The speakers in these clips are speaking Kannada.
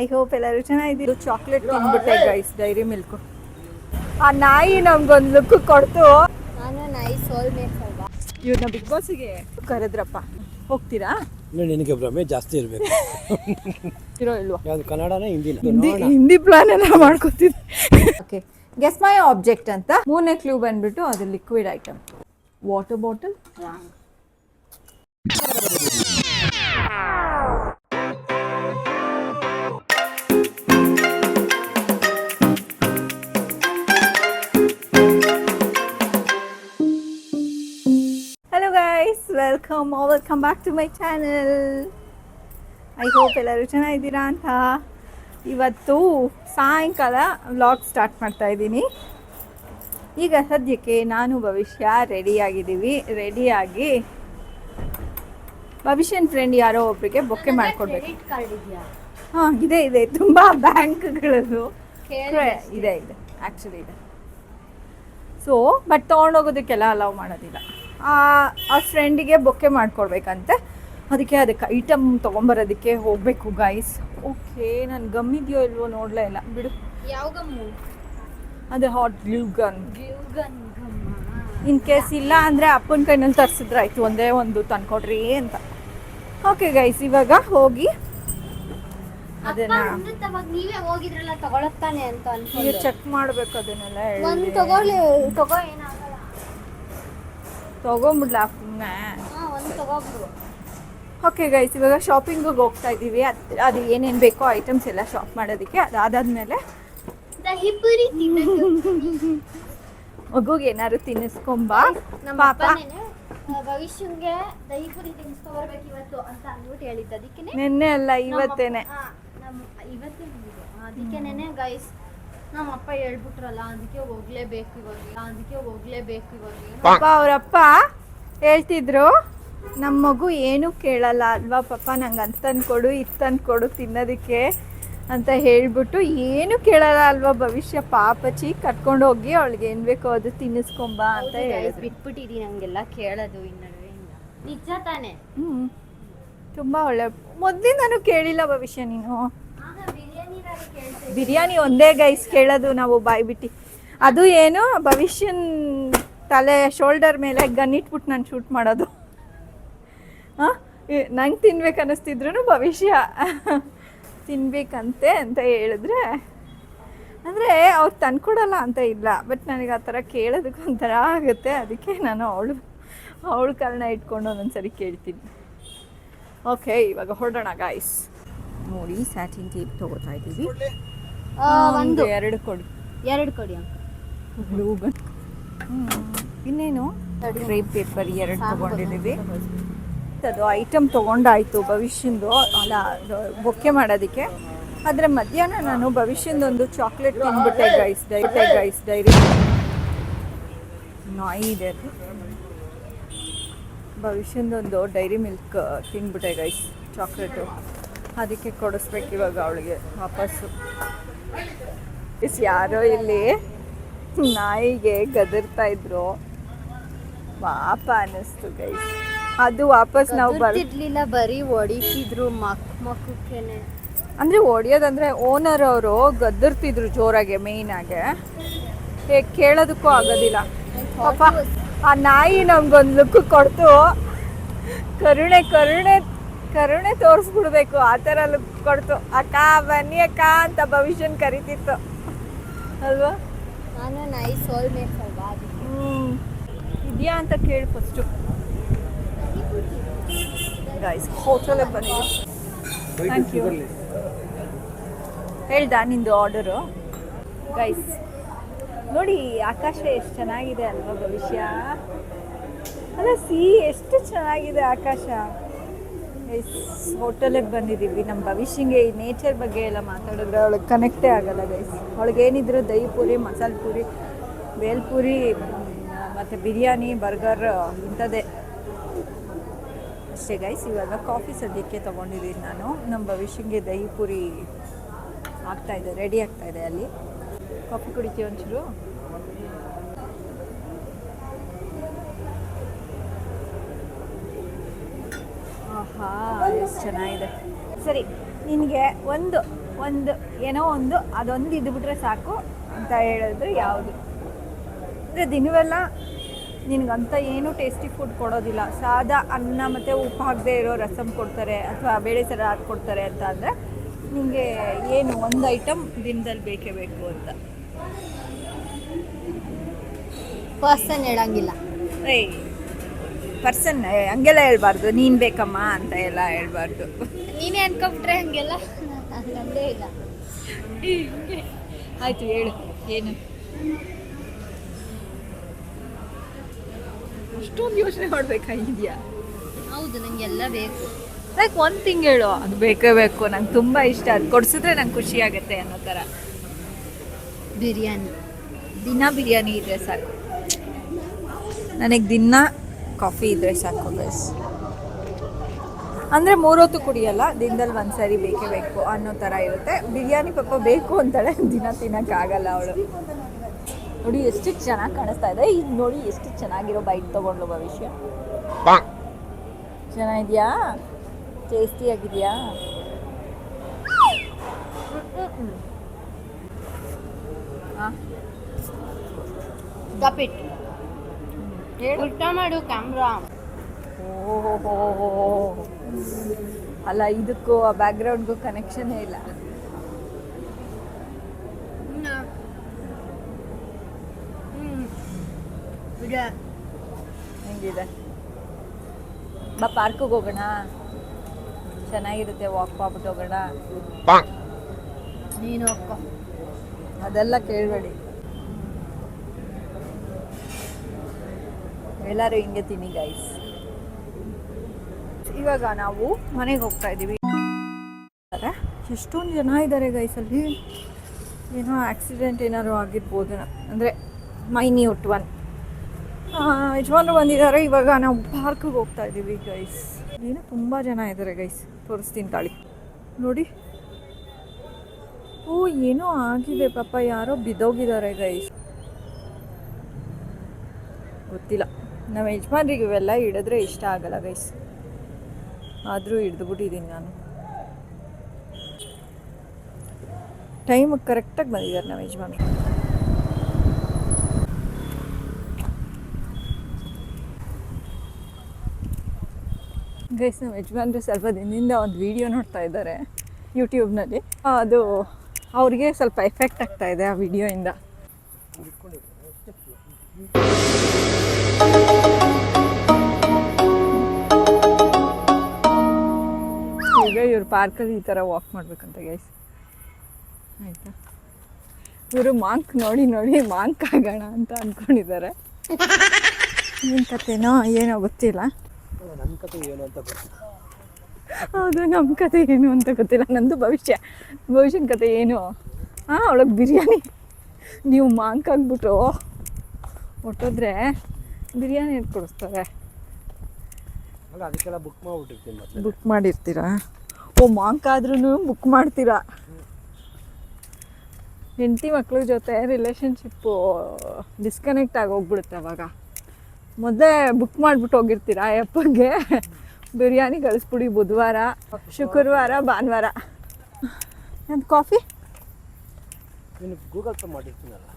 ಐ ಹೋಪ್ ಎಲ್ಲರೂ ಚೆನ್ನಾಗಿದ್ದು. ಚಾಕ್ಲೇಟ್ ತಿಂದ್ಬಿಟ್ಟೆ ಗೈಸ್, ಡೈರಿ ಮಿಲ್ಕು. ಆ ನಾಯಿ ನಮ್ಗೊಂದು ಲುಕ್ ಕೊಡ್ತು. ನಾನು ನಾಯಿ ಸೋಲ್ಮೇಟ್ ಅಲ್ವಾ. ಇವ್ರನ್ನ ಬಿಗ್ ಬಾಸಿಗೆ ಕರೆದ್ರಪ್ಪ, ಹೋಗ್ತೀರಾ? ನಿನಗೆ ಭ್ರಮೆ ಜಾಸ್ತಿ ಇರಬೇಕು. ಇರೋ ಇಲ್ವಾ? ಯಾವುದು ಕನ್ನಡನೇ ಹಿಂದಿ ಪ್ಲಾನ್ ಎಲ್ಲ ಮಾಡ್ಕೊತಿದ್ದೆ. ಓಕೆ, ಗೆಸ್ ಮೈ ಆಬ್ಜೆಕ್ಟ್ ಅಂತ. ಮೂರನೇ ಕ್ಲೂ ಬಂದ್ಬಿಟ್ಟು ಅದು liquid item. Water bottle. Hello guys, welcome back to my channel. I hope ಎಲ್ಲರೂ ಚೆನ್ನಾಗಿದ್ದೀರಾ ಅಂತ. ಇವತ್ತು ಸಾಯಂಕಾಲ ವ್ಲಾಗ್ ಸ್ಟಾರ್ಟ್ ಮಾಡ್ತಾ ಇದ್ದೀನಿ. ಈಗ ಸದ್ಯಕ್ಕೆ ನಾನು ಭವಿಷ್ಯ ರೆಡಿಯಾಗಿ ಭವಿಷ್ಯನ ಫ್ರೆಂಡ್ ಯಾರೋ ಒಬ್ಬರಿಗೆ ಬೊಕ್ಕೆ ಮಾಡಿಕೊಡ್ಬೇಕು. ಹಾಂ, ಇದೆ ತುಂಬ ಬ್ಯಾಂಕ್ಗಳದ್ದು ಇದೆ ಆ್ಯಕ್ಚುಲಿ ಇದೆ. ಸೊ ಬಟ್ ತೊಗೊಂಡೋಗೋದಕ್ಕೆಲ್ಲ ಅಲೌ ಮಾಡೋದಿಲ್ಲ. ಆ ಫ್ರೆಂಡಿಗೆ ಬೊಕ್ಕೆ ಮಾಡ್ಕೊಡ್ಬೇಕಂತೆ. ಅದಕ್ಕೆ ಐಟಮ್ ತೊಗೊಂಬರೋದಕ್ಕೆ ಹೋಗಬೇಕು ಗೈಸ್. ಓಕೆ, ನಾನು ಗಮ್ ಇದೆಯೋ ಇಲ್ವೋ ನೋಡಲೇ ಇಲ್ಲ, ಬಿಡು. ಯಾವ ಗಮ್ಮು? ಅದು hot glue gun. In case ಇಲ್ಲ ಅಂದರೆ ಅಪ್ಪನ ಕೈನಲ್ಲಿ ತರಿಸಿದ್ರಾಯ್ತು, ಒಂದೇ ಒಂದು ತಂದ್ಕೊಡ್ರಿ ಅಂತ. ಓಕೆ ಗೈಸ್, ಇವಾಗ ಹೋಗಿ ಅದನ್ನ ನೀವೇ ಹೋಗಿದ್ರಲ್ಲ ತಗೊಳತ್ತಾನೆ ಅಂತ ಈಗ ಚೆಕ್ ಮಾಡಬೇಕು. ಅದನ್ನೆಲ್ಲ ಒಂದು ತಗೋ ಏನಾಗಲ್ಲ. ತೊಗೊಂಬಿಡ್ಲಾ ಸುಮ್ಮನೆ? ಒಂದು ತಗೋಬಿಡು. ಓಕೆ ಗೈಸ್, ಇವಾಗ ಶಾಪಿಂಗಿಗೆ ಹೋಗ್ತಾ ಇದ್ದೀವಿ. ಅದು ಏನೇನು ಬೇಕೋ ಐಟಮ್ಸ್ ಎಲ್ಲ ಶಾಪ್ ಮಾಡೋದಕ್ಕೆ. ಅದಾದಾದ್ಮೇಲೆ ಮಗುಗೆ ಏನಾದ್ರು ತಿನ್ನಿಸ್ಕೊಂಬ. ಪಾಪ ಭವಿಷ್ಯಂಗೆ ದಹಿ ಪುರಿ ತಿನ್ನಿಸ್ಕೊಬರ್ಬೇಕು ಇವತ್ತು ಅಂತ ಅಂದ್ಬಿಟ್ಟು ಹೇಳಿದ್ದು. ಅದಕ್ಕೆ ನಿನ್ನೆ ಅಲ್ಲ ಇವತ್ತೇನೆ. ಅದಕ್ಕೆ ನೆನೆ ಗೈಸ್ ನಮ್ಮ ಅಪ್ಪ ಹೇಳ್ಬಿಟ್ರಲ್ಲ, ಅದಕ್ಕೆ ಹೋಗ್ಲೇಬೇಕು ಇವಾಗ. ಪಾಪ ಅವರಪ್ಪ ಹೇಳ್ತಿದ್ರು, ನಮ್ಮ ಮಗು ಏನೂ ಕೇಳಲ್ಲ ಅಲ್ವಾ ಪಾಪ, ನಂಗೆ ಅಂತಂದು ಕೊಡು ಇತ್ತಂದು ಕೊಡು ತಿನ್ನೋದಕ್ಕೆ ಅಂತ ಹೇಳ್ಬಿಟ್ಟು ಏನು ಕೇಳಲ್ಲ ಅಲ್ವಾ ಭವಿಷ್ಯ. ಪಾಪಚಿ ಕರ್ಕೊಂಡು ಹೋಗಿ ಅವಳಿಗೆ ಏನು ಬೇಕೋ ಅದು ತಿನ್ನಿಸ್ಕೊಂಬ ಅಂತ ಹೇಳಿದ್ರು. ಬಿಟ್ಬಿಟ್ಟಿದ್ದೀನಿ ಹಂಗೆಲ್ಲ ಕೇಳೋದು ಈ ನಡುವೆಯಿಂದ. ನಿಜ ತಾನೆ? ತುಂಬ ಒಳ್ಳೆ. ಮೊದಲಿಂದನೂ ಕೇಳಿಲ್ಲ ಭವಿಷ್ಯ ನೀನು. ಬಿರಿಯಾನಿ ಒಂದೇ ಗೈಸ್ ಕೇಳೋದು ನಾವು ಬಾಯ್ಬಿಟ್ಟು. ಅದು ಏನು ಭವಿಷ್ಯನ್ ತಲೆ ಶೋಲ್ಡರ್ ಮೇಲೆ ಗನ್ ಇಟ್ಬಿಟ್ಟು ನಾನು ಶೂಟ್ ಮಾಡೋದು. ನಂಗೆ ತಿನ್ಬೇಕು ಅನ್ನಿಸ್ತಿದ್ರು ಭವಿಷ್ಯ ತಿನ್ಬೇಕಂತೆ ಅಂತ ಹೇಳಿದ್ರೆ, ಅಂದರೆ ಅವ್ರು ತಂದ್ಕೊಡಲ್ಲ ಅಂತ ಇಲ್ಲ, ಬಟ್ ನನಗೆ ಆ ಥರ ಕೇಳೋದಕ್ಕೆ ಒಂಥರ ಆಗುತ್ತೆ. ಅದಕ್ಕೆ ನಾನು ಅವಳ ಕಾರಣ ಇಟ್ಕೊಂಡು ಒಂದೊಂದ್ಸರಿ ಕೇಳ್ತೀನಿ. ಓಕೆ, ಇವಾಗ ಹೊರಡೋಣ ಗಾಯ್ಸ್. ನೋಡಿ, ಸ್ಯಾಟಿನ್ ಟೇಪ್ ತೊಗೋತಾ ಇದ್ದೀವಿ. ಎರಡು ಕೊಡಿ ಗ್ಲೂಗನ್. ಇನ್ನೇನು ಕ್ರೇಪ್ ಪೇಪರ್ 2 ತೊಗೊಂಡಿದ್ದೀವಿ. ಅದು ಐಟಮ್ ತೊಗೊಂಡಾಯಿತು ಭವಿಷ್ಯಂದು, ಅಲ್ಲ ಬೊಕ್ಕೆ ಮಾಡೋದಕ್ಕೆ. ಆದರೆ ಮಧ್ಯಾಹ್ನ ನಾನು ಭವಿಷ್ಯಂದೊಂದು ಚಾಕ್ಲೇಟ್ ತಿಂದ್ಬಿಟ್ಟೆ ಗೈಸ್. ಡೈರಿ ನಾಯಿ ಇದೆ, ಅದು ಭವಿಷ್ಯಂದೊಂದು ಡೈರಿ ಮಿಲ್ಕ್ ತಿಂದ್ಬಿಟ್ಟೆ ಗೈಸ್, ಚಾಕ್ಲೇಟು. ಅದಕ್ಕೆ ಕೊಡಿಸ್ಬೇಕು ಇವಾಗ ಅವಳಿಗೆ ವಾಪಸ್ಸು. ಯಾರೋ ಇಲ್ಲಿ ನಾಯಿಗೆ ಗದರ್ತಾ ಇದ್ರು, ಪಾಪ ಅನ್ನಿಸ್ತು ಗೈಸ್. ಅದು ವಾಪಸ್ ನಾವು ಬರ್ತಿರ್ಲಿಲ್ಲ, ಬರೀ ಹೊಡಿತಿದ್ರು ಮಕ್ಕಕ್ಕೇನೆ. ಅಂದರೆ ಹೊಡಿಯೋದಂದರೆ ಓನರ್ ಅವರು ಗದರ್ತಿದ್ರು ಜೋರಾಗೆ, ಮೇಯ್ನಾಗೆ. ಕೇಳೋದಕ್ಕೂ ಆಗೋದಿಲ್ಲ ಪಾಪ. ಆ ನಾಯಿ ನಮ್ಗೊಂದು ಲುಕ್ ಕೊಡ್ತು. ಕರುಣೆ ತೋರಿಸ್ಬಿಡ್ಬೇಕು, ಆ ಥರ ಲುಕ್ ಕೊಡ್ತು. ಅಕ್ಕ ಬನ್ನಿ ಅಕ್ಕ ಅಂತ ಭವಿಷ್ಯನ್ ಕರಿತಿತ್ತು ಅಲ್ವಾ. ನಾನು ನಾಯಿ ಸೋಲ್ಮೇಟ್ ಅಲ್ವಾ. ಇದೆಯಾ ಅಂತ ಕೇಳಿ ಫಸ್ಟು ಗೈಸ್. ಹೋಟೆಲಿಗೆ ಬಂದಿದ್ದೀವಿ. Thank you. ಹೇಳ್ದಾ ನಿಂದು ಆರ್ಡರು ಗೈಸ್? ನೋಡಿ ಆಕಾಶ ಎಷ್ಟು ಚೆನ್ನಾಗಿದೆ ಅಲ್ವಾ ಭವಿಷ್ಯ. ಅಲ್ಲ ಎಷ್ಟು ಚೆನ್ನಾಗಿದೆ ಆಕಾಶ. ಹೋಟೆಲಿಗೆ ಬಂದಿದ್ದೀವಿ. ನಮ್ಮ ಭವಿಷ್ಯಂಗೆ ಈ ನೇಚರ್ ಬಗ್ಗೆ ಎಲ್ಲ ಮಾತಾಡಿದ್ರೆ ಅವಳಿಗೆ ಕನೆಕ್ಟೇ ಆಗಲ್ಲ ಗೈಸ್. ಅವಳಿಗೇನಿದ್ರು ದಹಿ ಪೂರಿ, ಮಸಾಲೆ ಪೂರಿ, ಬೇಲ್ಪೂರಿ ಮತ್ತು ಬಿರಿಯಾನಿ, ಬರ್ಗರ್ ಇಂಥದ್ದೇ ಅಷ್ಟೇ ಗೈಸ್. ಇವಾಗ ಕಾಫಿ ಸದ್ಯಕ್ಕೆ ತೊಗೊಂಡಿದ್ದೀನಿ ನಾನು. ನಮ್ಮ ಭವಿಷ್ಯಂಗೆ ದಹಿ ಪೂರಿ ರೆಡಿ ಆಗ್ತಾಯಿದೆ ಅಲ್ಲಿ. ಕಾಫಿ ಕುಡಿತೀವಿ ಒಂಚೂರು. ಆಹಾ, ಎಷ್ಟು ಚೆನ್ನಾಗಿದೆ. ಸರಿ, ನಿನಗೆ ಒಂದು ಏನೋ ಒಂದು ಅದೊಂದು ಇದ್ಬಿಟ್ರೆ ಸಾಕು ಅಂತ ಹೇಳಿದ್ರೆ ಯಾವುದು? ಅಂದರೆ ದಿನವೆಲ್ಲ ನಿನಗಂತ ಏನೂ ಟೇಸ್ಟಿ ಫುಡ್ ಕೊಡೋದಿಲ್ಲ, ಸಾದಾ ಅನ್ನ ಮತ್ತು ಉಪ್ಪು ಹಾಕದೇ ಇರೋ ರಸಮ್ ಕೊಡ್ತಾರೆ ಅಥವಾ ಬೇಳೆ ಸಾರು ಹಾಕ್ಕೊಡ್ತಾರೆ ಅಂತ ಅಂದರೆ ನಿನಗೆ ಏನು ಒಂದು ಐಟಮ್ ದಿನದಲ್ಲಿ ಬೇಕೇ ಬೇಕು ಅಂತ? ಪರ್ಸನ್ ಹೇಳಂಗಿಲ್ಲ. ಏಯ್ ಪರ್ಸನ್ ಹಂಗೆಲ್ಲ ಹೇಳ್ಬಾರ್ದು, ನೀನು ಬೇಕಮ್ಮ ಅಂತ ಎಲ್ಲ ಹೇಳ್ಬಾರ್ದು. ನೀನೇ ಅನ್ಕೊಂಬಿಟ್ರೆ ಹಂಗೆಲ್ಲ ಹಂಗಂದೇ ಇಲ್ಲ. ಆಯಿತು ಹೇಳು ಏನು? ಅಷ್ಟೊಂದು ಯೋಚನೆ ಮಾಡಬೇಕಾಗಿದೆಯಾ? ಹೌದು, ನನಗೆಲ್ಲ ಬೇಕು. ಲೈಕ್ ಒಂದು ತಿಂಗ್ ಹೇಳು, ಅದು ಬೇಕೇ ಬೇಕು, ನಂಗೆ ತುಂಬ ಇಷ್ಟ, ಅದು ಕೊಡಿಸಿದ್ರೆ ನಂಗೆ ಖುಷಿ ಆಗುತ್ತೆ ಅನ್ನೋ ಥರ. ಬಿರಿಯಾನಿ. ದಿನ ಬಿರಿಯಾನಿ ಇದ್ದರೆ ಸಾಕು, ನನಗೆ ದಿನ ಕಾಫಿ ಇದ್ದರೆ ಸಾಕು ಗೈಸ್. ಅಂದರೆ 3 ಹೊತ್ತು ಕುಡಿಯಲ್ಲ, ದಿನದಲ್ಲಿ ಒಂದು ಸಾರಿ ಬೇಕೇ ಬೇಕು ಅನ್ನೋ ಥರ ಇರುತ್ತೆ. ಬಿರಿಯಾನಿ ಪಾಪ ಬೇಕು ಅಂತಾಳೆ, ದಿನ ತಿನ್ನೋಕ್ಕಾಗಲ್ಲ ಅವಳು. ನೋಡಿ ಎಷ್ಟು ಚೆನ್ನಾಗಿ ಕಾಣಿಸ್ತಾ ಇದೆ, ಈಗ ನೋಡಿ ಎಷ್ಟು ಚೆನ್ನಾಗಿರೋ ಬೈಟ್ ತೊಗೊಂಡ್ಲು ಭವಿಷ್ಯ. ಚೆನ್ನಾಗಿದೆಯಾ? ಟೇಸ್ಟಿ ಆಗಿದೆಯಾ? ಕಪಿಟ್ ಉಲ್ಟಾ ಮಾಡು ಕ್ಯಾಮ್ರಾ. ಓಹೋ ಅಲ್ಲ, ಇದಕ್ಕೂ ಆ ಬ್ಯಾಕ್ಗ್ರೌಂಡ್ಗೂ ಕನೆಕ್ಷನ್ನೇ ಇಲ್ಲ. ಹೆಂಗಿದೆ? ಬಾ ಪಾರ್ಕಿಗೆ ಹೋಗೋಣ, ಚೆನ್ನಾಗಿರುತ್ತೆ, ವಾಕ್ ಮಾಡ್ಬಿಟ್ಟು ಹೋಗೋಣ. ನೀನು ಅಕ್ಕ ಅದೆಲ್ಲ ಕೇಳಬೇಡಿ, ಎಲ್ಲರೂ ಹಿಂಗೆ ತಿನ್ನಿ ಗೈಸ್. ಇವಾಗ ನಾವು ಮನೆಗೆ ಹೋಗ್ತಾ ಇದ್ದೀವಿ. ಎಷ್ಟೊಂದು ಜನ ಇದ್ದಾರೆ ಗೈಸ್ ಅಲ್ಲಿ. ಏನೋ ಆಕ್ಸಿಡೆಂಟ್ ಏನಾದ್ರು ಆಗಿರ್ಬೋದು, ಅಂದರೆ ಮೈನ್ಯೂಟ್ ಒನ್. ಯಜಮಾನ್ರು ಬಂದಿದ್ದಾರೆ. ಇವಾಗ ನಾವು ಪಾರ್ಕಿಗೆ ಹೋಗ್ತಾ ಇದ್ದೀವಿ ಗೈಸ್. ಏನೋ ತುಂಬ ಜನ ಇದ್ದಾರೆ ಗೈಸ್, ತೋರಿಸ್ತೀನಿ ತಾಳಿ. ನೋಡಿ, ಓ ಏನೋ ಆಗಿದೆ ಪಾಪ, ಯಾರೋ ಬಿದ್ದೋಗಿದ್ದಾರೆ ಗೈಸ್. ಗೊತ್ತಿಲ್ಲ, ನಮ್ಮ ಯಜಮಾನ್ರಿಗೆ ಇವೆಲ್ಲ ಹಿಡಿದ್ರೆ ಇಷ್ಟ ಆಗಲ್ಲ ಗೈಸ್, ಆದರೂ ಹಿಡಿದುಬಿಟ್ಟಿದ್ದೀನಿ ನಾನು. ಟೈಮಿಗೆ ಕರೆಕ್ಟಾಗಿ ಬಂದಿದ್ದಾರೆ ನಮ್ಮ ಯಜಮಾನಿ. ಗೈಸ್, ನಮ್ಮ ಯಜಮಾನ್ರು ಸ್ವಲ್ಪ ದಿನದಿಂದ ಒಂದು ವಿಡಿಯೋ ನೋಡ್ತಾ ಇದ್ದಾರೆ ಯೂಟ್ಯೂಬ್ನಲ್ಲಿ. ಅದು ಅವ್ರಿಗೆ ಸ್ವಲ್ಪ ಎಫೆಕ್ಟ್ ಆಗ್ತಾ ಇದೆ ಆ ವಿಡಿಯೋಯಿಂದ. ಈಗ ಇವ್ರು ಪಾರ್ಕಲ್ಲಿ ಈ ಥರ ವಾಕ್ ಮಾಡ್ಬೇಕಂತ ಗೈಸ್, ಆಯಿತಾ? ಇವರು ಮಾಂಕ್ ನೋಡಿ ಮಾಂಕ್ ಆಗೋಣ ಅಂತ ಅಂದ್ಕೊಂಡಿದ್ದಾರೆ. ಏನು ಕತೆನೋ ಏನೋ ಗೊತ್ತಿಲ್ಲ. ನನ್ನ ಕತೆ ಏನು ಅಂತ ಗೊತ್ತಿಲ್ಲ. ಹೌದು, ನಮ್ಮ ಕತೆ ಏನು ಅಂತ ಗೊತ್ತಿಲ್ಲ. ನಂದು ಭವಿಷ್ಯನ ಕತೆ ಏನು? ಅವಳಿಗೆ ಬಿರಿಯಾನಿ, ನೀವು ಮಾಂಕ್ ಆಗ್ಬಿಟ್ಟು ಹೊಟ್ಟೋದ್ರೆ ಬಿರಿಯಾನಿ ಕೊಡಿಸ್ತಾರೆ. ಅಲ್ಲ, ಅದಕ್ಕೆಲ್ಲ ಬುಕ್ ಮಾಡಿಬಿಟ್ಟಿರ್ತೀನಿ ಮೊದಲು. ಬುಕ್ ಮಾಡಿರ್ತೀರಾ? ಓ, ಮಾಂಕ್ ಆದ್ರೂ ಬುಕ್ ಮಾಡ್ತೀರಾ? ಹೆಂಡತಿ ಮಕ್ಳ ಜೊತೆ ರಿಲೇಷನ್ಶಿಪ್ಪು ಡಿಸ್ಕನೆಕ್ಟ್ ಆಗಿ ಹೋಗ್ಬಿಡುತ್ತೆ ಅವಾಗ. ಮೊದಲೇ ಬುಕ್ ಮಾಡಿಬಿಟ್ಟು ಹೋಗಿರ್ತೀರಾ ಅಪ್ಪಗೆ ಬಿರಿಯಾನಿ ಕಳಿಸ್ಬಿಡಿ ಬುಧವಾರ, ಶುಕ್ರವಾರ, ಭಾನುವಾರ. ನಂದು ಕಾಫಿ ನೀನು ಗೂಗಲ್ ಪೇ ಮಾಡಿರ್ತೀನಲ್ಲ.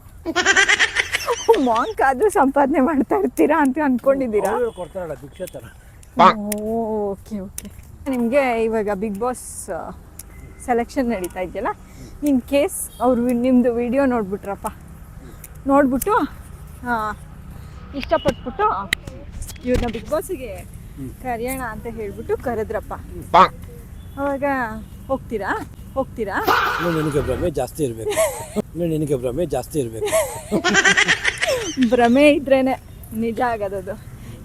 ಮಾಂಕ್ ಆದರೂ ಸಂಪಾದನೆ ಮಾಡ್ತಾ ಇರ್ತೀರಾ ಅಂತ ಅಂದ್ಕೊಂಡಿದ್ದೀರಾ? ಕೊಡ್ತಾರಲ್ಲ ಭಿಕ್ಷೆ ಥರ. Okay okay. ನಿಮಗೆ ಇವಾಗ ಬಿಗ್ ಬಾಸ್ ಸೆಲೆಕ್ಷನ್ ನಡೀತಾ ಇದೆಯಲ್ಲ, ಇನ್ ಕೇಸ್ ಅವರು ನಿಮ್ಮದು ವಿಡಿಯೋ ನೋಡ್ಬಿಟ್ರಪ್ಪ, ನೋಡ್ಬಿಟ್ಟು ಇಷ್ಟಪಟ್ಬಿಟ್ಟು ಇವ್ರನ್ನ ಬಿಗ್ ಬಾಸಿಗೆ ಕರೆಯೋಣ ಅಂತ ಹೇಳ್ಬಿಟ್ಟು ಕರೆದ್ರಪ್ಪ, ಅವಾಗ ಹೋಗ್ತೀರಾ? ನಿನಗೆ ಭ್ರಮೆ ಜಾಸ್ತಿ ಇರಬೇಕು. ಭ್ರಮೆ ಇದ್ರೇನೆ ನಿಜ ಆಗೋದದು.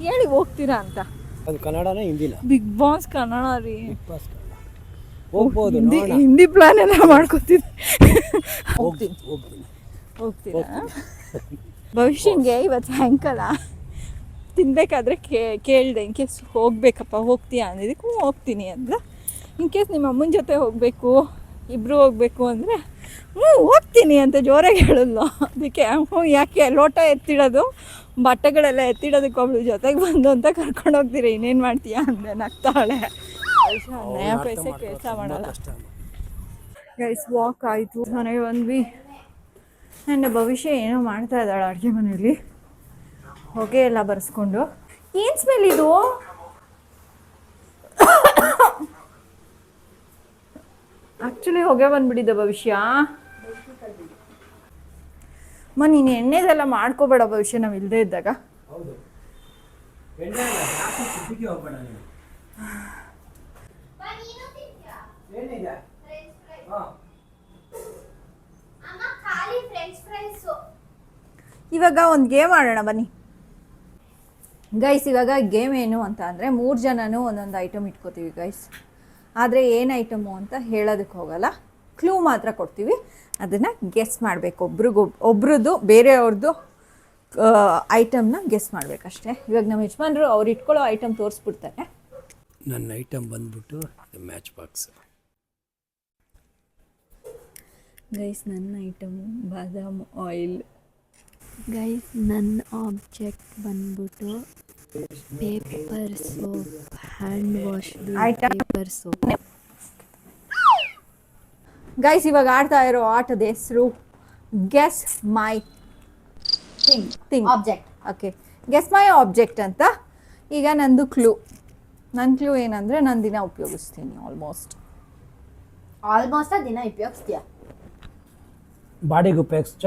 ಹೇಳಿ ಹೋಗ್ತೀರಾ ಅಂತ. ಅದು ಕನ್ನಡನ ಹಿಂದಿನ? ಬಿಗ್ ಬಾಸ್ ಕನ್ನಡ ರೀ. ಹೋಗ್ಬೋದು, ಹಿಂದಿ ಪ್ಲಾನ್ ಎಲ್ಲ ಮಾಡ್ಕೊತಿದ್ದೆ. ಹೋಗ್ತೀರಾ? ಭವಿಷ್ಯಂಗೆ ಇವತ್ತು ಸಾಯಂಕಾಲ ತಿನ್ಬೇಕಾದ್ರೆ ಕೇಳಿದೆ, ಇನ್ ಕೇಸ್ ಹೋಗ್ಬೇಕಪ್ಪ ಹೋಗ್ತೀಯಾ ಅಂದಿದ್ದಕ್ಕೆ ಹೋಗ್ತೀನಿ ಅಂದ. ಇನ್ ಕೇಸ್ ನಿಮ್ಮ ಅಮ್ಮನ ಜೊತೆ ಹೋಗಬೇಕು, ಇಬ್ಬರು ಹೋಗಬೇಕು ಅಂದರೆ ಹೋಗ್ತೀನಿ ಅಂತ ಜೋರಾಗಿ ಹೇಳಿದ್ಲು. ಅದಕ್ಕೆ ಯಾಕೆ ಲೋಟ ಎತ್ತಿಡೋದು, ಬಟ್ಟೆಗಳೆಲ್ಲ ಎತ್ತಿಡೋದಕ್ಕೆ ಒಬ್ಳು ಜೊತೆಗೆ ಬಂದು ಅಂತ ಕರ್ಕೊಂಡು ಹೋಗ್ತೀರಿ, ಇನ್ನೇನು ಮಾಡ್ತೀಯಾ ಅಂದೆ. ನಗ್ತಾಳೆ. ನಯ ಪೈಸೆ ಕೆಲಸ ಮಾಡಲ್ಲ. ಗೈಸ್ ವಾಕ್ ಆಯಿತು, ಮನೆಗೆ ಬಂದ್ವಿ. ನನ್ನ ಭವಿಷ್ಯ ಏನೋ ಮಾಡ್ತಾ ಇದ್ದಾಳೆ ಅಡುಗೆ ಮನೆಯಲ್ಲಿ, ಹೊಗೆ ಎಲ್ಲ ಬರೆಸ್ಕೊಂಡು. ಏನು ಸ್ಮೆಲ್ ಇದು? ಆ್ಯಕ್ಚುಲಿ ಹೊಗೆ ಬಂದ್ಬಿಟ್ಟಿದ್ದೆ ಭವಿಷ್ಯ. ನೀನು ಎಣ್ಣೆದೆಲ್ಲ ಮಾಡ್ಕೋಬೇಡ ಭವಿಷ್ಯ, ನಾವು ಇಲ್ಲದೆ ಇದ್ದಾಗ. ಹೌದು, ಎಣ್ಣೆ ಅಲ್ಲ, ಜಾಸ್ತಿ ಸಿಟಿಗೆ ಹೋಗ್ಬೇಡ ನೀನು. ಏನಿದೆ? ಹಾಂ, ಇವಾಗ ಒಂದು ಗೇಮ್ ಆಡೋಣ ಬನ್ನಿ ಗೈಸ್. ಇವಾಗ ಗೇಮ್ ಏನು ಅಂತ ಅಂದರೆ 3 ಜನನೂ ಒಂದೊಂದು ಐಟಮ್ ಇಟ್ಕೋತೀವಿ ಗೈಸ್. ಆದರೆ ಏನು ಐಟಮು ಅಂತ ಹೇಳೋದಕ್ಕೆ ಹೋಗಲ್ಲ, ಕ್ಲೂ ಮಾತ್ರ ಕೊಡ್ತೀವಿ. ಅದನ್ನು ಗೆಸ್ ಮಾಡಬೇಕು, ಒಬ್ರದ್ದು ಬೇರೆಯವ್ರದ್ದು ಐಟಮ್ನ ಗೆಸ್ ಮಾಡಬೇಕಷ್ಟೇ. ಇವಾಗ ನಮ್ಮ ಯಜಮಾನ್ರು ಅವ್ರು ಇಟ್ಕೊಳ್ಳೋ ಐಟಮ್ ತೋರಿಸ್ಬಿಡ್ತಾರೆ. ನನ್ನ ಐಟಮ್ ಬಂದ್ಬಿಟ್ಟು ಮ್ಯಾಚ್ ಬಾಕ್ಸ್ ಗೈಸ್. ನನ್ನ ಐಟಮು ಬಾದಾಮ್ ಆಯಿಲ್. ಗೈಸ್ ನನ್ನ ಆಬ್ಜೆಕ್ಟ್ ಬಂದ್ಬಿಟ್ಟು paper soap, hand wash paper soap. Guys ಇವಾಗ ಆಡ್ತಾ ಇರೋ ಆಟದ ಹೆಸರು ಗೆಸ್ ಮೈ ಥಿಂಗ್ ಆಬ್ಜೆಕ್ಟ್. ಓಕೆ, ಗೆಸ್ ಮೈ ಆಬ್ಜೆಕ್ಟ್ ಅಂತ. ಈಗ ನಂದು ನನ್ನ ಕ್ಲೂ ಏನಂದರೆ ನಾನು ದಿನ ಉಪಯೋಗಿಸ್ತೀನಿ ಆಲ್ಮೋಸ್ಟ್ ದಿನ ಉಪಯೋಗಿಸ್ತೀಯ. ಬಾಡಿಗೆ ಉಪಯೋಗಿಸ್ತ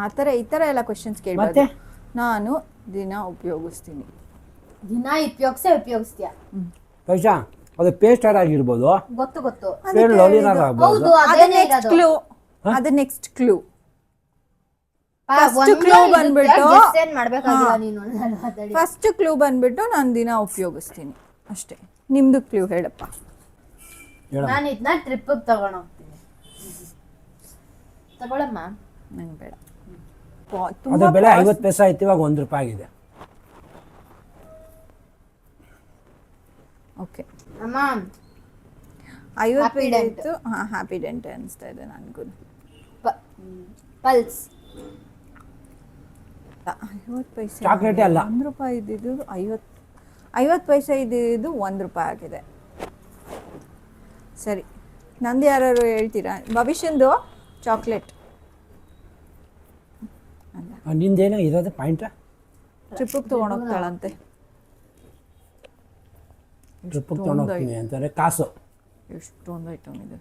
ಆ ಥರ ಈ ಥರ ಎಲ್ಲ ಕ್ವಶನ್ಸ್ ಕೇಳ್ಬಾರ್ದು. ನಾನು ದಿನ ಉಪಯೋಗಿಸ್ತೀನಿ. ದಿನ ಉಪಯೋಗಿಸ್ತೀಯ. ಪೈಸಾ ಅದು ಪೇಸ್ಟ್ ಆಗಿರ್ಬೋದು, ಗೊತ್ತು ಆಗ್ಬೋದು. ಅದು ನೆಕ್ಸ್ಟ್ ಕ್ಲೂ. ಫಸ್ಟ್ ಕ್ಲೂ ಬಂದ್ಬಿಟ್ಟು ನಾನು ದಿನ ಉಪಯೋಗಿಸ್ತೀನಿ ಅಷ್ಟೇ. ನಿಮ್ದು ಕ್ಲೂ ಹೇಳಪ್ಪ. ನಾನು ಇದನ್ನ ಟ್ರಿಪ್ ತಗೊಂಡು ಹೋಗ್ತೀನಿ. ತಗೊಳಮ್ಮ. ನಂಗೆ ಬೇಡ. ಅದು ಬೆಲೆ 50 ಪೈಸೆ ಆಯ್ತು, ಇವಾಗ 1 ರೂಪಾಯಿ ಆಗಿದೆ. ಓಕೆ ಅಮ್ಮ 50 ಪೈಸೆ ಇತ್ತು. ಹಾಂ, ಹ್ಯಾಪಿ ಡೆಂಟ್ ಅನಿಸ್ತಾ ಇದೆ ನನಗೂ. ಪಲ್ಸ್ 50 ಪೈಸೆ ಚಾಕ್ಲೇಟೇ ಅಲ್ಲ. 1 ರೂಪಾಯಿ ಇದ್ದಿದ್ದು 50 ಪೈಸೆ ಇದ್ದಿದ್ದು 1 ರೂಪಾಯಿ ಆಗಿದೆ. ಸರಿ, ನಂದು ಯಾರು ಹೇಳ್ತೀರಾ? ಭವಿಷ್ಯಂದು ಚಾಕ್ಲೇಟ್ ಅಲ್ಲ, ನಿಂದೇನೋ ಇರೋದು ಪಾಯಿಂಟ್. ಟ್ರಿಪ್ಪಿಗೆ ತೊಗೊಂಡೋಗ್ತಾಳಂತೆ. ಟ್ರಿಪ್ಪಿಗೆ ತೊಗೊಂಡೋಗ್ತೀನಿ ಅಂತಾರೆ. ಕಾಸು ಎಷ್ಟೊಂದು ಐಟಮ್ ಇದೆ.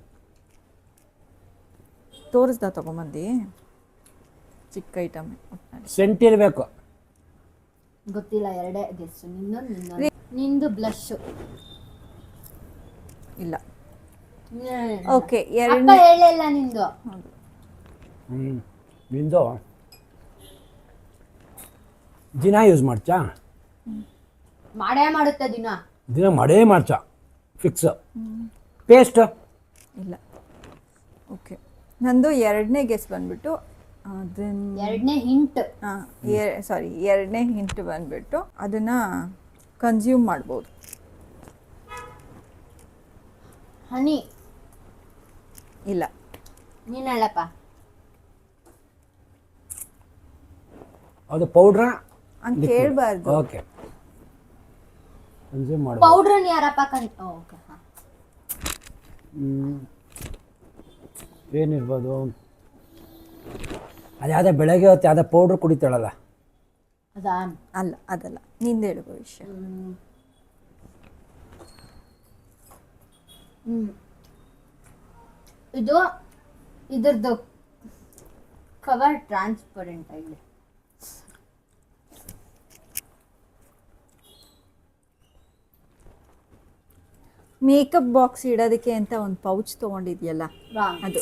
ತೋರಿಸ್ದ ತೊಗೊಂಬಂದು ಚಿಕ್ಕ ಐಟಮ್. ಸೆಂಟ್ ಇರಬೇಕು. ಗೊತ್ತಿಲ್ಲ, ಎರಡೇ ಗೆಸ್. ನಿಂದು ಬ್ಲಶ್ ಇಲ್ಲ. ಓಕೆ, ಹೇಳಿಲ್ಲ ನಿಂದು. ನಿಂದು ದಿನ ಯೂಸ್ ಮಾಡ್ಚಾ? ಮಾಡುತ್ತೆ ದಿನ ಮಾಡೇ ಮಾಡ್ಚಾ ಫಿಕ್ಸ್. ಪೇಸ್ಟ್ ಇಲ್ಲ. ಓಕೆ, ನಂದು ಎರಡನೇ ಗೆಸ್ ಬಂದ್ಬಿಟ್ಟು ಅದನ್ನ ಎರಡನೇ ಹಿಂಟ್. ಎರಡನೇ ಹಿಂಟ್ ಬಂದ್ಬಿಟ್ಟು ಅದನ್ನ ಕನ್ಸ್ಯೂಮ್ ಮಾಡ್ಬೋದು. ಹನಿ ಇಲ್ಲ. ನೀನು ಹೇಳಪ್ಪ. ಅದು ಪೌಡ್ರಾ ಅಂತ ಕೇಳಬಾರ್ದು. ಓಕೆ, ಕನ್ಸ್ಯೂಮ್ ಮಾಡಿ. ಪೌಡ್ರನ್ನ ಯಾರಪ್ಪ ಓಕೆ. ಏನಿರ್ಬೋದು? ಅದ್ಯಾವುದೇ ಬೆಳಗ್ಗೆ ಹೊತ್ತು ಯಾವುದೇ ಪೌಡ್ರ್ ಕುಡಿತಾಳಲ್ಲ, ಅದಾ? ಅಲ್ಲ, ಅದಲ್ಲ. ನಿಂದು ಹೇಳು ಭವಿಷ್ಯ. ಇದ್ರದ್ದು ಕವರ್ ಟ್ರಾನ್ಸ್ಪರೆಂಟ್ ಆಗಿದೆ. ಮೇಕಪ್ ಬಾಕ್ಸ್ ಇಡೋದಕ್ಕೆ ಅಂತ ಒಂದು ಪೌಚ್ ತೊಗೊಂಡಿದ್ಯಲ್ಲ, ಅದು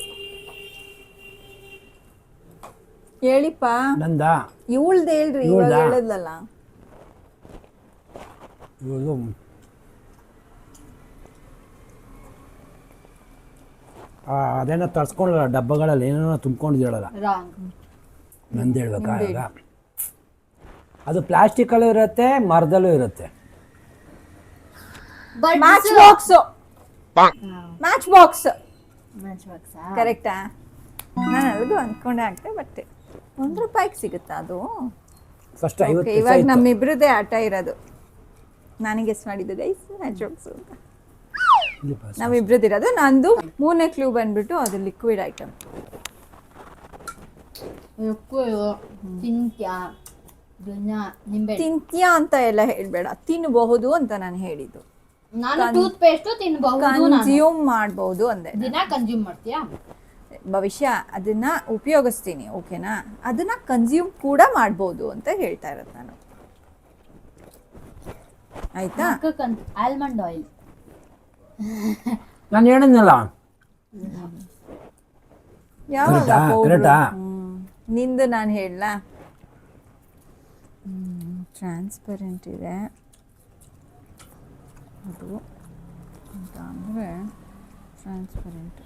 ಹೇಳಿಪ್ಪ. ನಂದ ಇವಳ್ದು ಹೇಳ್ರಿ, ಇವಾಗ ಹೇಳಿದ್ಲಲ್ಲ. ಇವಳು ಅದೇನೋ ತರ್ಸ್ಕೊಂಡಲ್ಲ, ಡಬ್ಬಗಳಲ್ಲಿ ಏನೇನೋ ತುಂಬ್ಕೊಂಡಿದ್ದಾಳಲ್ಲ, ನಂದು ಹೇಳ್ಬೇಕಾ? ಈಗ ಅದು ಪ್ಲಾಸ್ಟಿಕಲ್ಲೂ ಇರುತ್ತೆ, ಮರದಲ್ಲೂ ಇರುತ್ತೆ. ಮ್ಯಾಚ್ ಬಾಕ್ಸ್ ಕರೆಕ್ಟಾ? ನಾನು ಅಲ್ಗೂ ಅಂದ್ಕೊಂಡೆ ಆಗ್ತೆ, ಬಟ್ 1 ರೂಪಾಯಿಗೆ ಸಿಗುತ್ತಾ ಅದು? ಫಸ್ಟ್ 50 ಇವಾಗ ನಮ್ಮಿಬ್ರದ್ದೇ ಆಟ ಇರೋದು. ನನಗೆ ಗೆಸ್ ಮಾಡಿದ್ದು ಗೈಸ್ ಮ್ಯಾಚ್ ಬಾಕ್ಸ್ ಅಂತ. ಇಲ್ಲಿ ಪಾಸ್ ನಾವಿಬ್ರದ್ದಿರೋದು. ನಂದು 3ನೇ ಕ್ಲೂ ಬಂದ್ಬಿಟ್ಟು ಅದು ಲಿಕ್ವಿಡ್ ಐಟಮ್. ತಿಂತ್ಯಾ ನಿಂಬೆ ತಿಂತ್ಯಾ ಅಂತ ಎಲ್ಲ ಹೇಳ್ಬೇಡ, ತಿನ್ನಬಹುದು ಅಂತ ನಾನು ಹೇಳಿದ್ದು. ನಾನು ಟೂತ್ ಪೇಸ್ಟ್ ತಿನ್ಬಹುದು, ಕನ್ಸ್ಯೂಮ್ ಮಾಡಬಹುದು ಅಂದೆ. ದಿನ ಕನ್ಸ್ಯೂಮ್ ಮಾಡ್ತೀಯಾ? ಭವಿಷ್ಯ ಅದನ್ನ ಉಪಯೋಗಿಸ್ತೀನಿ, ಓಕೆನಾ? ಅದನ್ನ ಕನ್ಸ್ಯೂಮ್ ಕೂಡ ಮಾಡ್ಬೋದು ಅಂತ ಹೇಳ್ತಾ ಇರೋದು ನಾನು, ಆಯ್ತಾ? Almond oil. ನಾನು ಹೇಳಿದ್ನಲ್ಲ. ಯಾವಾಗ ಕರೆಕ್ಟಾ? ನಿಂದು ನಾನು ಹೇಳಲ್ಲ. ಟ್ರಾನ್ಸ್ಪರೆಂಟ್ ಇದೆ ಅದು ಅಂತ ಅಂದರೆ ಟ್ರಾನ್ಸ್ಪರೆಂಟ್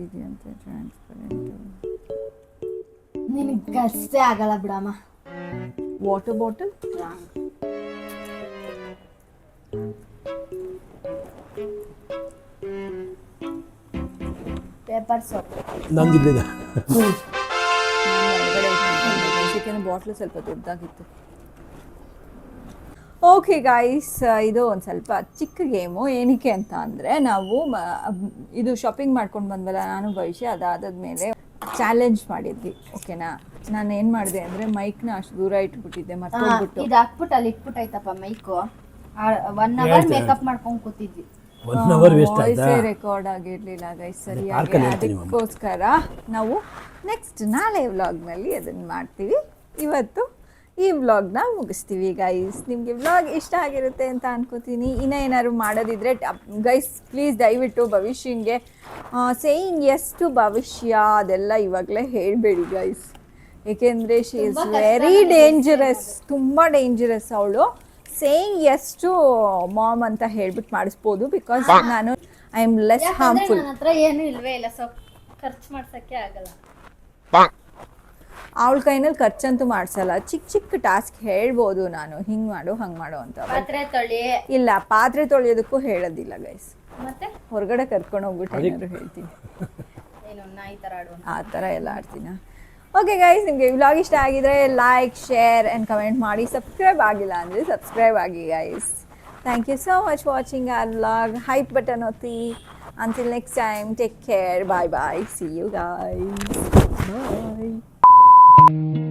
ಇದೆಯಂತೆ. ಟ್ರಾನ್ಸ್ಪರೆಂಟ್ ನಿನಗೆ ಕಷ್ಟೇ ಆಗಲ್ಲ ಬಿಡಮ್ಮ. ವಾಟರ್ ಬಾಟಲ್ ಪೇಪರ್ ಸೋಪ್ ನಂದಿಲ್ಲ. ಯಾಕೆಂದರೆ ಬಾಟ್ಲು ಸ್ವಲ್ಪ ದೊಡ್ಡದಾಗಿತ್ತು. ಓಕೆ ಗಾಯ್ಸ್, ಇದು ಒಂದು ಸ್ವಲ್ಪ ಚಿಕ್ಕ ಗೇಮು. ಏನಕ್ಕೆ ಅಂತ ಅಂದರೆ ನಾವು ಇದು ಶಾಪಿಂಗ್ ಮಾಡ್ಕೊಂಡು ಬಂದ್ವಲ್ಲ ನಾನು ಭವಿಷ್ಯ, ಅದಾದಮೇಲೆ ಚಾಲೆಂಜ್ ಮಾಡಿದ್ವಿ, ಓಕೆನಾ? ನಾನು ಏನು ಮಾಡಿದೆ ಅಂದರೆ ಮೈಕ್ನ ಅಷ್ಟು ದೂರ ಇಟ್ಬಿಟ್ಟಿದ್ದೆ, ಮರ್ತೋಗ್ಬಿಟ್ಟು. ಇದು ಹಾಕ್ಬಿಟ್ಟು ಅಲ್ಲಿ ಇಟ್ಬಿಟ್ಟೈತಪ್ಪ ಮೈಕು. 1 ಅವರ್ ಮೇಕಪ್ ಮಾಡ್ಕೊಂಡು ಕೂತಿದ್ವಿ. ವಾಯ್ಸೇ ರೆಕಾರ್ಡ್ ಆಗಿರಲಿಲ್ಲ ಗೈಸ್ ಸರಿಯಾಗಿ. ಅದಕ್ಕೋಸ್ಕರ ನಾವು ನೆಕ್ಸ್ಟ್ ನಾಳೆ ವ್ಲಾಗ್ನಲ್ಲಿ ಅದನ್ನು ಮಾಡ್ತೀವಿ. ಇವತ್ತು ಈ ವ್ಲಾಗ್ನ ಮುಗಿಸ್ತೀವಿ ಗೈಸ್. ನಿಮಗೆ ವ್ಲಾಗ್ ಇಷ್ಟ ಆಗಿರುತ್ತೆ ಅಂತ ಅನ್ಕೋತೀನಿ. ಇನ್ನೂ ಏನಾದ್ರು ಮಾಡೋದಿದ್ರೆ ಗೈಸ್ ಪ್ಲೀಸ್ ದಯವಿಟ್ಟು ಭವಿಷ್ಯಂಗೆ ಸೇಯಿಂಗ್ ಎಸ್ ಟು ಭವಿಷ್ಯ ಅದೆಲ್ಲ ಇವಾಗಲೇ ಹೇಳಬೇಡಿ ಗೈಸ್, ಏಕೆಂದರೆ ಶಿ ಇಸ್ ವೆರಿ ಡೇಂಜರಸ್, ತುಂಬ ಡೇಂಜರಸ್ ಅವಳು. ಸೇಯಿಂಗ್ ಎಸ್ ಟು ಮಾಮ್ ಅಂತ ಹೇಳ್ಬಿಟ್ಟು ಮಾಡಿಸ್ಬೋದು, ಬಿಕಾಸ್ ನಾನು ಐ ಆಮ್ ಲೆಸ್ ಹಾರ್ಮ್ಫುಲ್. ನನ್ನ ಹತ್ರ ಏನು ಇಲ್ವೇ ಇಲ್ಲ, ಸೊ ಖರ್ಚು ಮಾಡ್ಸೋಕ್ಕೆ ಆಗಲ್ಲ. ಅವಳ ಕೈನಲ್ಲಿ ಖರ್ಚಂತೂ ಮಾಡಿಸಲ್ಲ. ಚಿಕ್ಕ ಚಿಕ್ಕ ಟಾಸ್ಕ್ ಹೇಳ್ಬೋದು ನಾನು, ಹಿಂಗೆ ಮಾಡು ಹಂಗೆ ಮಾಡು ಅಂತ. ಪಾತ್ರೆ ತೊಳಿ ಇಲ್ಲ, ಪಾತ್ರೆ ತೊಳೆಯೋದಕ್ಕೂ ಹೇಳೋದಿಲ್ಲ ಗೈಸ್. ಮತ್ತೆ ಹೊರಗಡೆ ಕರ್ಕೊಂಡು ಹೋಗ್ಬಿಟ್ಟು ಏನಾದ್ರು ಹೇಳ್ತೀನಿ, ಏನು ನಾಯಿ ಥರ ಆಡು ಆ ಥರ ಎಲ್ಲ ಆಡ್ತೀನ. ಓಕೆ ಗೈಸ್, ನಿಮಗೆ ವ್ಲಾಗ್ ಇಷ್ಟ ಆಗಿದ್ರೆ ಲೈಕ್, ಶೇರ್ ಆ್ಯಂಡ್ ಕಮೆಂಟ್ ಮಾಡಿ. ಸಬ್ಸ್ಕ್ರೈಬ್ ಆಗಿಲ್ಲ ಅಂದರೆ ಸಬ್ಸ್ಕ್ರೈಬ್ ಆಗಿ guys. Thank you so much watching our vlog. Hype button ಒತ್ತಿ. Until next time, take care. Bye bye. See you guys. Bye.